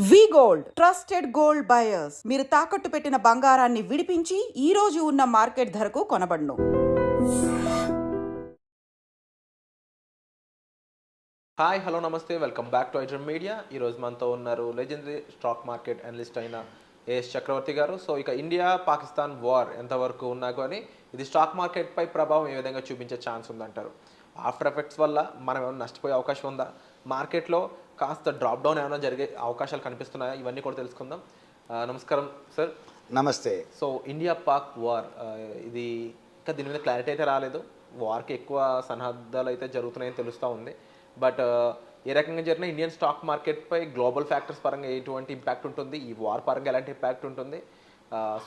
వి gold trusted gold buyers. మీరు తాకట్టు పెట్టిన బంగారాన్ని విడిపించి ఈ రోజు ఉన్న మార్కెట్ ధరకు కొనబడును. హాయ్ హలో నమస్తే, welcome back to iDream media. ఈరోజు మనతో ఉన్నారు లెజెండరీ స్టాక్ మార్కెట్ అనలిస్ట్ అయిన ఏఎస్ చక్రవర్తి గారు. సో ఇక ఇండియా పాకిస్తాన్ వార్ ఎంతవరకు ఉన్నా కానీ ఇది స్టాక్ మార్కెట్పై ప్రభావం ఏ విధంగా చూపించే ఛాన్స్ ఉందంటారు? ఆఫ్టర్ ఎఫెక్ట్స్ వల్ల మనం ఏమైనా నష్టపోయే అవకాశం ఉందా? మార్కెట్లో కాస్త డ్రాప్ డౌన్ ఏమైనా జరిగే అవకాశాలు కనిపిస్తున్నాయా? ఇవన్నీ కూడా తెలుసుకుందాం. నమస్కారం సార్. నమస్తే. సో ఇండియా పాక్ వార్, ఇది ఇంకా దీని మీద క్లారిటీ అయితే రాలేదు. వార్కి ఎక్కువ సన్నద్ధాలు అయితే జరుగుతున్నాయని తెలుస్తూ ఉంది. బట్ ఏ రకంగా జరిగిన ఇండియన్ స్టాక్ మార్కెట్పై గ్లోబల్ ఫ్యాక్టర్స్ పరంగా ఎటువంటి ఇంపాక్ట్ ఉంటుంది, ఈ వార్ పరంగా ఎలాంటి ఇంపాక్ట్ ఉంటుంది,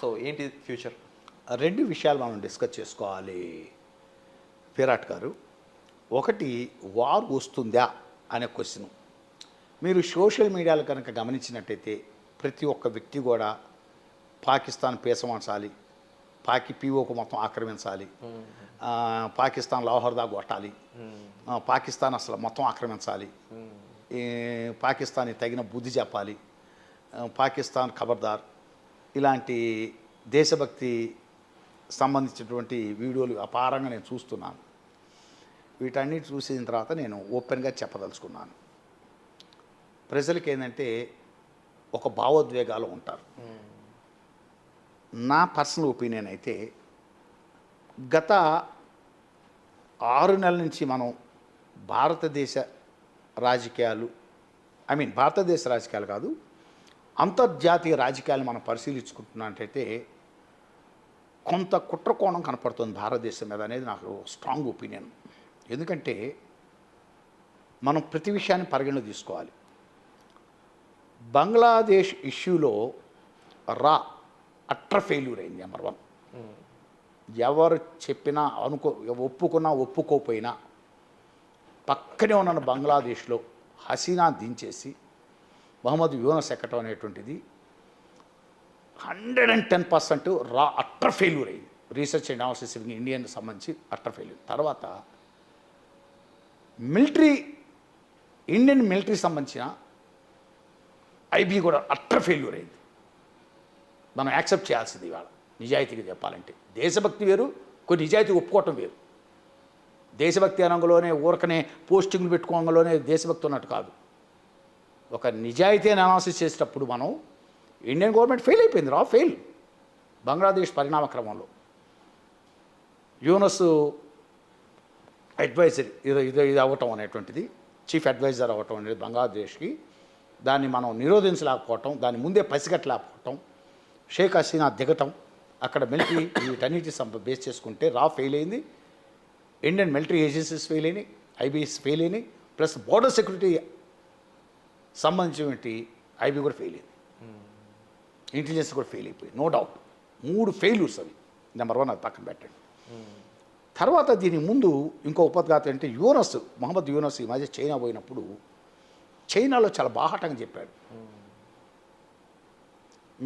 సో ఏంటి ఫ్యూచర్? రెండు విషయాలు మనం డిస్కస్ చేసుకోవాలి విరాట్ గారు. ఒకటి, వార్ వస్తుందా అనే క్వశ్చన్. మీరు సోషల్ మీడియాలో కనుక గమనించినట్టయితే ప్రతి ఒక్క వ్యక్తి కూడా పాకిస్తాన్ పేసమార్చాలి, పీఓకు మొత్తం ఆక్రమించాలి, పాకిస్తాన్ లాహోర్దా కొట్టాలి, పాకిస్తాన్ అసలు మొత్తం ఆక్రమించాలి, పాకిస్తాన్ తగిన బుద్ధి చెప్పాలి, పాకిస్తాన్ ఖబర్దార్, ఇలాంటి దేశభక్తి సంబంధించినటువంటి వీడియోలు అపారంగా నేను చూస్తున్నాను. వీటన్నిటి చూసిన తర్వాత నేను ఓపెన్గా చెప్పదలుచుకున్నాను. ప్రజలకి ఏంటంటే ఒక భావోద్వేగాలు ఉంటారు. నా పర్సనల్ ఒపీనియన్ అయితే గత 6 నెలల నుంచి మనం భారతదేశ రాజకీయాలు, భారతదేశ రాజకీయాలు కాదు, అంతర్జాతీయ రాజకీయాలు మనం పరిశీలించుకుంటున్నట్టయితే కొంత కుట్రకోణం కనపడుతుంది భారతదేశం మీద అనేది నాకు స్ట్రాంగ్ ఒపీనియన్. ఎందుకంటే మనం ప్రతి విషయాన్ని పరిగణలో తీసుకోవాలి. బంగ్లాదేశ్ ఇష్యూలో అట్టర్ ఫెయిల్యూర్ అయింది. నెంబర్ 1. ఎవరు చెప్పినా ఒప్పుకున్నా ఒప్పుకోపోయినా పక్కనే ఉన్న బంగ్లాదేశ్లో హసీనా దించేసి మహమ్మద్ యూనస్ ఎక్కటం అనేటువంటిది 110% అట్టర్ ఫెయిల్యూర్ అయింది. రీసెర్చ్ అండ్ అనాలిసిస్ ఇండియన్ సంబంధించి అట్టర్ ఫెయిల్యూర్. తర్వాత ఇండియన్ మిలిటరీ సంబంధించిన ఐబీ కూడా అట్టర్ ఫెయిల్యూర్ అయింది. మనం యాక్సెప్ట్ చేయాల్సింది ఇవాళ నిజాయితీగా చెప్పాలంటే. దేశభక్తి వేరు, కొన్ని నిజాయితీ ఒప్పుకోవటం వేరు. దేశభక్తి అనంగంలోనే ఊరకనే పోస్టింగ్లు పెట్టుకోవడంలోనే దేశభక్తి ఉన్నట్టు కాదు. ఒక నిజాయితీ అనాలిసిస్ చేసేటప్పుడు మనం ఇండియన్ గవర్నమెంట్ ఫెయిల్ అయిపోయింది. ఫెయిల్ బంగ్లాదేశ్ పరిణామ క్రమంలో. యూనస్ అడ్వైజరీ ఇది అవ్వటం అనేటువంటిది, చీఫ్ అడ్వైజర్ అవ్వటం అనేది బంగ్లాదేశ్కి, దాన్ని మనం నిరోధించలేకపోవటం, దాన్ని ముందే పసిగట్టలేకపోవటం, షేక్ హసీనా దిగటం, అక్కడ మిలిటరీ వీటన్నిటి బేస్ చేసుకుంటే ఫెయిల్ అయింది. ఇండియన్ మిలిటరీ ఏజెన్సీస్ ఫెయిల్ అయినాయి, ఐబీఎస్ ఫెయిల్ అయినాయి, ప్లస్ బోర్డర్ సెక్యూరిటీ సంబంధించినటువంటి ఐబీ కూడా ఫెయిల్ అయింది, ఇంటెలిజెన్స్ కూడా ఫెయిల్ అయిపోయింది. నో డౌట్ 3 ఫెయిల్యూర్స్ అవి. నెంబర్ 1 అది పక్కన పెట్టండి. తర్వాత దీని ముందు ఇంకో ఉపద్ఘాత అంటే మహమ్మద్ యూనస్ ఈ మధ్య చైనా పోయినప్పుడు చైనాలో చాలా బాహాటంగా చెప్పాడు.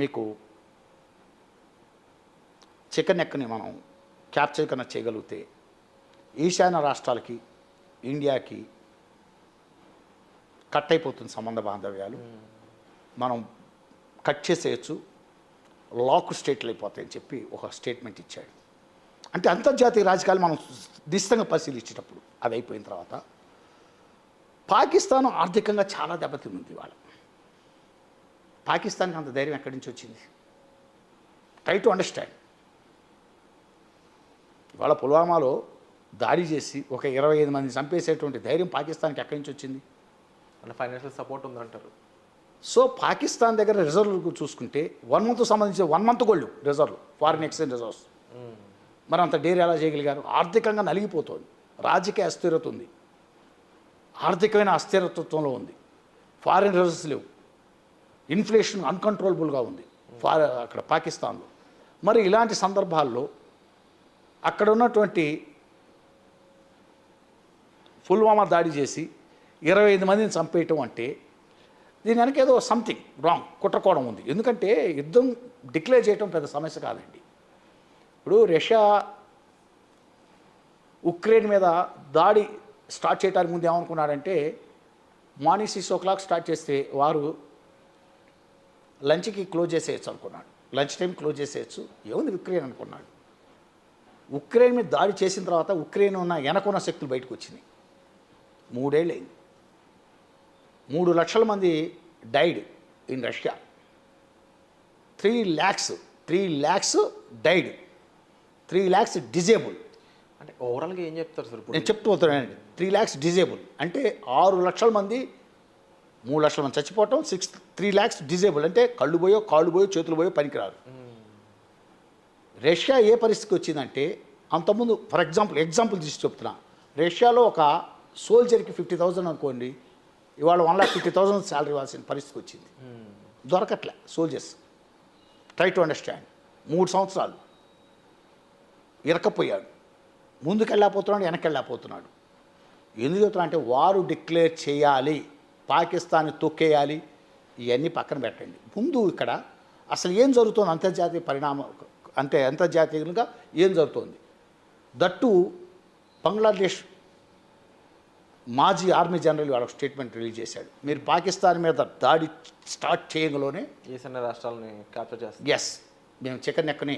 మీకు చికెన్ నెక్ని మనం క్యాప్చర్ కన్నా చేయగలిగితే ఈశాన్య రాష్ట్రాలకి ఇండియాకి కట్ అయిపోతుంది సంబంధ బాంధవ్యాలు, మనం కట్ చేసేయచ్చు, లాక్ స్టేట్లు అయిపోతాయని చెప్పి ఒక స్టేట్మెంట్ ఇచ్చాడు. అంటే అంతర్జాతీయ రాజకీయాలు మనం నిశ్చితంగా పరిశీలించేటప్పుడు అది అయిపోయిన తర్వాత పాకిస్తాన్ ఆర్థికంగా చాలా దెబ్బతింది. ఇవాళ పాకిస్తాన్కి అంత ధైర్యం ఎక్కడి నుంచి వచ్చింది? Try to understand. ఇవాళ పుల్వామాలో దాడి చేసి ఒక 25 మందిని చంపేసేటువంటి ధైర్యం పాకిస్తాన్కి ఎక్కడి నుంచి వచ్చింది? అంటే ఫైనాన్షియల్ సపోర్ట్ ఉందంటారు. సో పాకిస్తాన్ దగ్గర రిజర్వ్ చూసుకుంటే 1 మంత్ సంబంధించి 1 month gold reserve, foreign exchange reserves. మరి అంత డేర్ ఎలా చేయగలిగారు? ఆర్థికంగా నలిగిపోతుంది, రాజకీయ అస్థిరత ఉంది, ఆర్థికమైన అస్థిరత్వంలో ఉంది, ఫారిన్ రిజర్వ్స్ లేవు, ఇన్ఫ్లేషన్ అన్కంట్రోలబుల్గా ఉంది అక్కడ పాకిస్తాన్లో. మరి ఇలాంటి సందర్భాల్లో అక్కడ ఉన్నటువంటి పుల్వామా దాడి చేసి 25 మందిని చంపేయటం అంటే దీని వెనక ఏదో సంథింగ్ రాంగ్, కుట్రకోణం ఉంది. ఎందుకంటే యుద్ధం డిక్లేర్ చేయటం పెద్ద సమస్య కాదండి. ఇప్పుడు రష్యా ఉక్రెయిన్ మీద దాడి స్టార్ట్ చేయడానికి ముందు ఏమనుకున్నాడంటే మార్నింగ్ 6 o'clock స్టార్ట్ చేస్తే వారు లంచ్కి క్లోజ్ చేసేయచ్చు అనుకున్నాడు, లంచ్ టైం క్లోజ్ చేసేయచ్చు, ఏముంది ఉక్రెయిన్ అనుకున్నాడు. ఉక్రెయిన్ మీద దాడి చేసిన తర్వాత ఉక్రెయిన్ ఉన్న వెనకున్న శక్తులు బయటకు వచ్చినాయి. 3 ఏళ్ళు అయింది. 3 లక్షల మంది died in Russia. 3 lakhs died, 3 lakhs disable. అంటే ఓవరాల్గా ఏం చెప్తారు సార్ ఇప్పుడు? నేను చెప్తూ పోతున్నానండి. 3 lakhs డిజేబుల్ అంటే 6 లక్షల మంది, 3 లక్షల మంది చచ్చిపోవటం, 3 lakhs డిజేబుల్ అంటే కళ్ళు పోయో కాళ్ళు పోయో చేతులు పోయో పనికిరారు. రష్యా ఏ పరిస్థితికి వచ్చిందంటే అంతకుముందు ఫర్ ఎగ్జాంపుల్ తీసి చెప్తున్నా, రష్యాలో ఒక సోల్జర్కి 50,000 అనుకోండి, ఇవాళ 1,50,000 శాలరీ ఇవ్వాల్సిన పరిస్థితికి వచ్చింది. దొరకట్లే సోల్జర్స్. Try to understand. 3 సంవత్సరాలు ఇరకపోయాడు, ముందుకెళ్ళకపోతున్నాడు, వెనకెళ్ళకపోతున్నాడు. ఎందుకు చెప్తున్నా అంటే వారు డిక్లేర్ చేయాలి, పాకిస్తాన్ని తొక్కేయాలి, ఇవన్నీ పక్కన పెట్టండి. ముందు ఇక్కడ అసలు ఏం జరుగుతుంది, అంతర్జాతీయ పరిణామం అంటే అంతర్జాతీయంగా ఏం జరుగుతుంది. దట్టు బంగ్లాదేశ్ మాజీ ఆర్మీ జనరల్ వాళ్ళ స్టేట్మెంట్ రిలీజ్ చేశాడు, మీరు పాకిస్తాన్ మీద దాడి స్టార్ట్ చేయగలోనే ఈశాన్య రాష్ట్రాలని క్యాప్చర్ చేస్తారు. ఎస్, మేము చికెన్ నెక్కని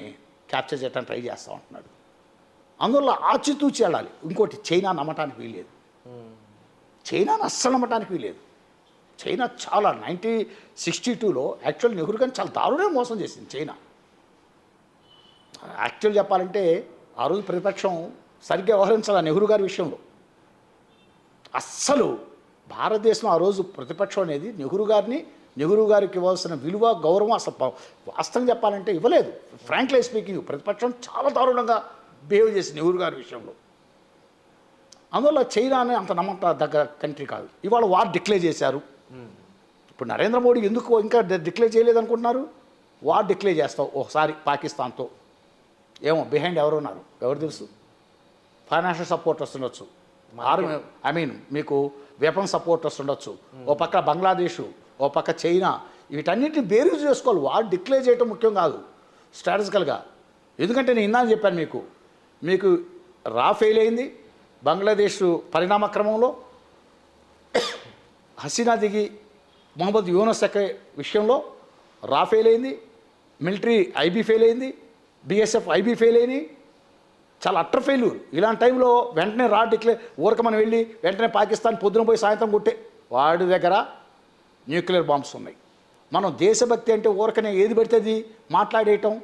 క్యాప్చర్ చేయడానికి ట్రై చేస్తూ ఉంటున్నాడు. అందువల్ల ఆచితూచి వెళ్ళాలి. ఇంకోటి, చైనా నమ్మటానికి వీలేదు. చైనాను అస్సలు నమ్మటానికి వీలేదు. చైనా చాలా 1962లో యాక్చువల్ నెహ్రూ గారిని చాలా దారుణంగా మోసం చేసింది చైనా. యాక్చువల్ చెప్పాలంటే ఆ రోజు ప్రతిపక్షం సరిగ్గా వ్యవహరించాలి నెహ్రూ గారి విషయంలో. అస్సలు భారతదేశం ఆ రోజు ప్రతిపక్షం అనేది నెహ్రూ గారికి ఇవ్వాల్సిన విలువ గౌరవం అసలు వాస్తవం చెప్పాలంటే ఇవ్వలేదు. ఫ్రాంక్లీ స్పీకింగ్ ప్రతిపక్షం చాలా దారుణంగా బిహేవ్ చేసింది నెహ్రూ గారి విషయంలో. అందువల్ల చైనా అనే అంత నమ్మక దగ్గర కంట్రీ కాదు. ఇవాళ వార్ డిక్లేర్ చేశారు. ఇప్పుడు నరేంద్ర మోడీ ఎందుకు ఇంకా డిక్లేర్ చేయలేదు అనుకుంటున్నారు? వార్ డిక్లేర్ చేస్తావు ఒకసారి పాకిస్తాన్తో, ఏమో బిహైండ్ ఎవరు ఉన్నారు ఎవరు తెలుసు. ఫైనాన్షియల్ సపోర్ట్ వస్తుండొచ్చు, మీకు వెపన్ సపోర్ట్ వస్తుండొచ్చు, ఓ పక్క బంగ్లాదేశ్, ఓ పక్క చైనా, వీటన్నిటిని బేరీజ్ చేసుకోవాలి. వార్ డిక్లేర్ చేయడం ముఖ్యం కాదు స్ట్రాటజికల్గా. ఎందుకంటే నేను ఇందాక చెప్పాను మీకు ఫెయిల్ అయింది బంగ్లాదేశ్ పరిణామ క్రమంలో. హసీనా దిగి మొహమ్మద్ యూనస్ ఎక్కే విషయంలో ఫెయిల్ అయింది. మిలిటరీ ఐబీ ఫెయిల్ అయింది, బిఎస్ఎఫ్ ఐబీ ఫెయిల్ అయినాయి. చాలా అట్టర్ ఫెయిల్యూర్. ఇలాంటి టైంలో వెంటనే డిక్లేర్ మనం వెళ్ళి వెంటనే పాకిస్తాన్ పొద్దున పోయి సాయంత్రం కొట్టే వాడి దగ్గర న్యూక్లియర్ బాంబ్స్ ఉన్నాయి. మనం దేశభక్తి అంటే ఊరకనే ఏది పడితే అది మాట్లాడేయటం,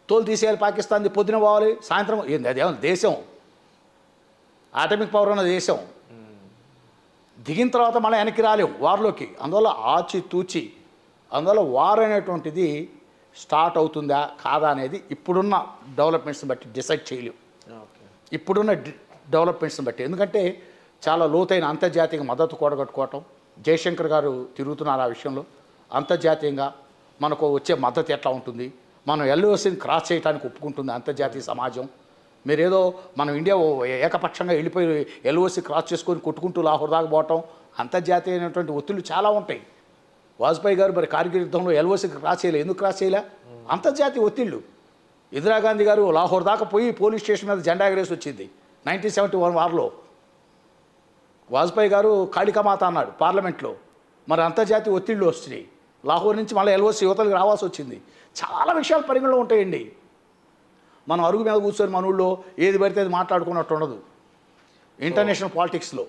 తోలు తీసేయాలి పాకిస్తాన్ది, పొద్దున పోవాలి సాయంత్రం, ఏంది అదేమో దేశం, ఆటమిక్ పవర్ ఉన్న దేశం. దిగిన తర్వాత మళ్ళీ వెనక్కి రాలేము వార్లోకి. అందువల్ల ఆచితూచి, అందువల్ల వార్ అనేటువంటిది స్టార్ట్ అవుతుందా కాదా అనేది ఇప్పుడున్న డెవలప్మెంట్స్ని బట్టి డిసైడ్ చేయలేము. ఇప్పుడున్న డెవలప్మెంట్స్ని బట్టి, ఎందుకంటే చాలా లోతైన అంతర్జాతీయ మద్దతు కూడగట్టుకోవటం. జయశంకర్ గారు తిరుగుతున్నారు ఆ విషయంలో. అంతర్జాతీయంగా మనకు వచ్చే మద్దతు ఎట్లా ఉంటుంది, మనం ఎల్ఓసిని క్రాస్ చేయడానికి ఒప్పుకుంటుంది అంతర్జాతీయ సమాజం. మీరేదో మనం ఇండియా ఏకపక్షంగా వెళ్ళిపోయి ఎల్ఓసి క్రాస్ చేసుకొని కొట్టుకుంటూ లాహోర్ దాకా పోవటం, అంతర్జాతీయమైనటువంటి ఒత్తిళ్లు చాలా ఉంటాయి. వాజ్పేయి గారు మరి కార్గిల్ యుద్ధంలో ఎల్ఓసికి క్రాస్ చేయలే, ఎందుకు క్రాస్ చేయలే? అంతర్జాతీయ ఒత్తిళ్లు. ఇందిరాగాంధీ గారు లాహోర్ దాకా పోయి పోలీస్ స్టేషన్ మీద జెండా ఎగరేసి వచ్చింది 1971 వార్లో. వాజ్పేయి గారు కాళికామాత అన్నాడు పార్లమెంట్లో. మరి అంతర్జాతీయ ఒత్తిళ్లు వస్తున్నాయి. లాహోర్ నుంచి మళ్ళీ ఎల్ఓసి యువతలకు రావాల్సి వచ్చింది. చాలా విషయాలు పరిగణలో ఉంటాయండి. మనం అరుగు మీద కూర్చొని మన ఊళ్ళో ఏది పడితే అది మాట్లాడుకున్నట్టు ఉండదు ఇంటర్నేషనల్ పాలిటిక్స్లో.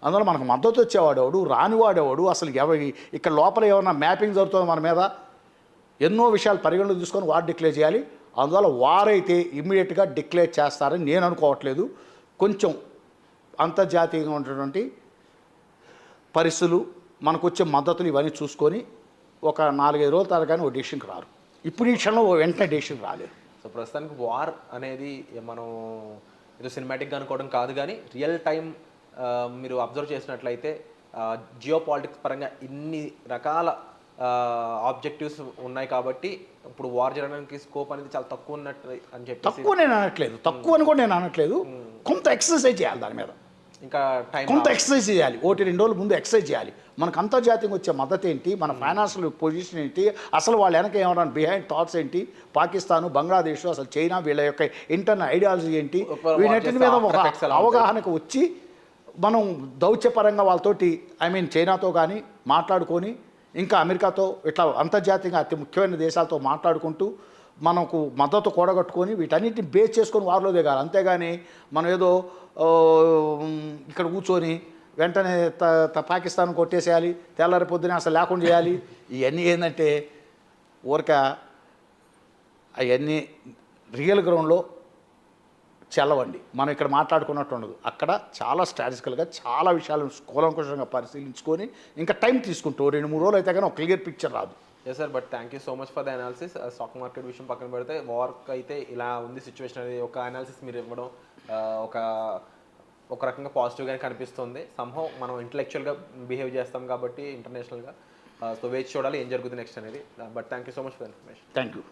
అందువల్ల మనకు మద్దతు వచ్చేవాడేవాడు, రానివాడేవాడు, అసలు ఇక్కడ లోపల ఏమన్నా మ్యాపింగ్ జరుగుతుందో మన మీద, ఎన్నో విషయాలు పరిగణలో తీసుకొని వార్ డిక్లేర్ చేయాలి. అందువల్ల వార్ అయితే ఇమ్మీడియట్గా డిక్లేర్ చేస్తారని నేను అనుకోవట్లేదు. కొంచెం అంతర్జాతీయంగా ఉన్నటువంటి పరిస్థితులు, మనకు వచ్చే మద్దతులు ఇవన్నీ చూసుకొని ఒక 4-5 రోజుల తర్వాత కానీ ఒక డెసిషన్కి రారు. ఇప్పుడు ఈ క్షణంలో వెంటనే డెసిషన్ రాలేదు. సో ప్రస్తుతానికి వార్ అనేది మనం ఏదో సినిమాటిక్గా అనుకోవడం కాదు, కానీ రియల్ టైం మీరు అబ్జర్వ్ చేసినట్లయితే జియో పాలిటిక్స్ పరంగా ఇన్ని రకాల ఆబ్జెక్టివ్స్ ఉన్నాయి కాబట్టి ఇప్పుడు వార్ జరగడానికి స్కోప్ అనేది చాలా తక్కువ ఉన్నట్టు అని చెప్పి. తక్కువ నేను అనట్లేదు, తక్కువ అని కూడా నేను అనట్లేదు. కొంత ఎక్సర్సైజ్ చేయాలి దాని మీద, ఇంకా టైం కొంత ఎక్సర్సైజ్ చేయాలి. 1-2 రోజుల ముందు ఎక్సర్సైజ్ చేయాలి. మనకు అంతర్జాతీయంగా వచ్చే మద్దతు ఏంటి, మన ఫైనాన్షియల్ పొజిషన్ ఏంటి, అసలు వాళ్ళ వెనక ఏమన్నా బిహైండ్ థాట్స్ ఏంటి, పాకిస్తాను, బంగ్లాదేశ్, అసలు చైనా, వీళ్ళ యొక్క ఇంటర్నల్ ఐడియాలజీ ఏంటి, వీటి మీద ఒక అవగాహనకు వచ్చి మనం దౌత్యపరంగా వాళ్ళతోటి చైనాతో కానీ మాట్లాడుకొని ఇంకా అమెరికాతో ఇట్లా అంతర్జాతీయంగా అతి ముఖ్యమైన దేశాలతో మాట్లాడుకుంటూ మనకు మద్దతు కూడగట్టుకొని వీటన్నిటిని బేస్ చేసుకొని వారిలో దిగాలి. అంతేగాని మనం ఏదో ఇక్కడ కూర్చొని వెంటనే పాకిస్తాన్ కొట్టేసేయాలి, తెల్లారి పొద్దునే అసలు లేకుండా చేయాలి. ఇవన్నీ ఏంటంటే ఊరక అవన్నీ రియల్ గ్రౌండ్లో చెల్లవండి. మనం ఇక్కడ మాట్లాడుకున్నట్టు ఉండదు. అక్కడ చాలా స్ట్రాటజికల్గా చాలా విషయాలను కూలంకుషంగా పరిశీలించుకొని ఇంకా టైం తీసుకుంటూ 2-3 రోజులు అయితే కానీ ఒక క్లియర్ పిక్చర్ రాదు. Yes sir, but thank you so much for the analysis. Stock market విషయం పక్కన పెడితే వార్క్ అయితే ఇలా ఉంది సిచ్యువేషన్ అనేది ఒక అనాలిసిస్ మీరు ఇవ్వడం ఒక రకంగా పాజిటివ్గానే కనిపిస్తుంది. సంహౌ మనం ఇంటలెక్చువల్గా బిహేవ్ చేస్తాం కాబట్టి ఇంటర్నేషనల్గా, సో వేచి చూడాలి ఏం జరుగుతుంది నెక్స్ట్ అనేది. But thank you so much for information. Thank you.